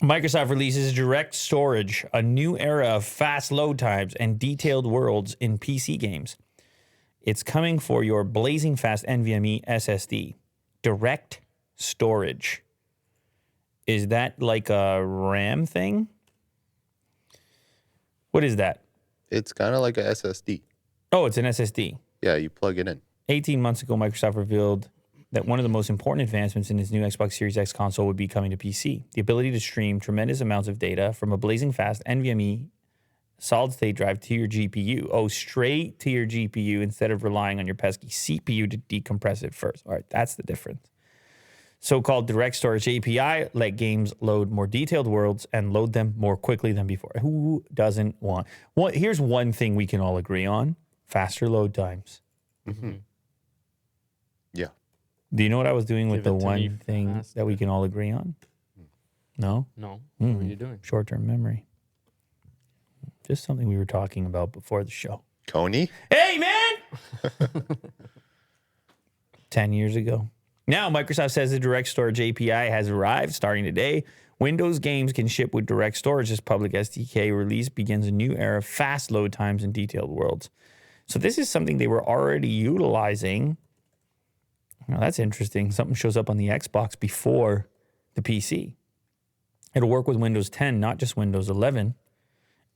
Microsoft releases Direct Storage, a new era of fast load times and detailed worlds in PC games. It's coming for your blazing fast NVMe SSD. Direct Storage. Is that like a RAM thing? What is that? It's kind of like a SSD. Oh, it's an SSD. Yeah, you plug it in. 18 months ago, Microsoft revealed that one of the most important advancements in its new Xbox Series X console would be coming to PC. The ability to stream tremendous amounts of data from a blazing fast NVMe solid-state drive to your GPU. Oh, straight to your GPU instead of relying on your pesky CPU to decompress it first. All right, that's the difference. So-called Direct Storage API let games load more detailed worlds and load them more quickly than before. Who doesn't want? Well, here's one thing we can all agree on. Faster load times. Mm-hmm. Yeah. Do you know what I was doing with Give the it to me one thing faster. that we can all agree on? No? No. What are you doing? Short-term memory. Just something we were talking about before the show. Coney? Hey, man! 10 years ago. Now, Microsoft says the Direct Storage API has arrived starting today. Windows games can ship with Direct Storage. This public SDK release begins a new era of fast load times and detailed worlds. So this is something they were already utilizing. Now, that's interesting. Something shows up on the Xbox before the PC. It'll work with Windows 10, not just Windows 11,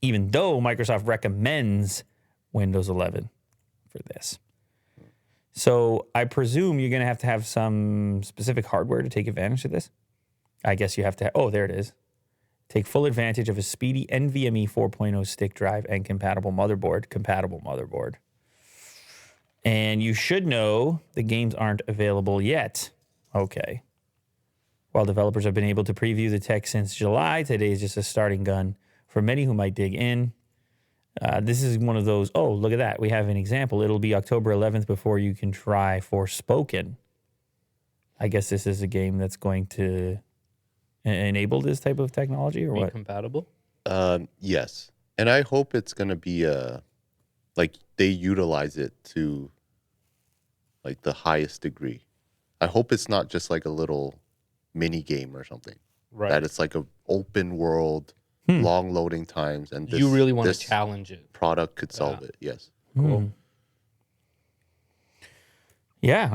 even though Microsoft recommends Windows 11 for this. So I presume you're going to have some specific hardware to take advantage of this. I guess you have to, there it is. Take full advantage of a speedy NVMe 4.0 stick drive and compatible motherboard. And you should know the games aren't available yet. Okay. While developers have been able to preview the tech since July, today is just a starting gun for many who might dig in. This is one of those, look at that. We have an example. It'll be October 11th before you can try Forspoken. I guess this is a game that's going to enable this type of technology or what? Compatible? Yes. And I hope it's going to be like they utilize it to like the highest degree. I hope it's not just like a little mini game or something. Right. That it's like an open world, long loading times, and You really want to challenge it. Product could solve it. Yes. Cool. Yeah.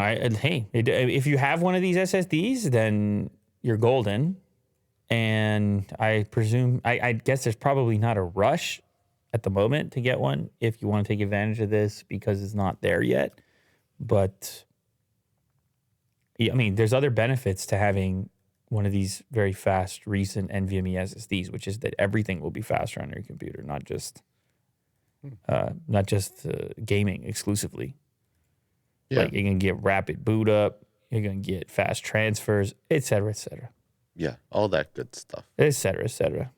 If you have one of these SSDs, then you're golden. And I presume, I guess there's probably not a rush at the moment to get one if you want to take advantage of this because it's not there yet. But, I mean, there's other benefits to having one of these very fast, recent NVMe SSDs, which is that everything will be faster on your computer, not just gaming exclusively. Yeah. Like you're going to get rapid boot up, you're going to get fast transfers, et cetera, et cetera. Yeah, all that good stuff. Et cetera, et cetera.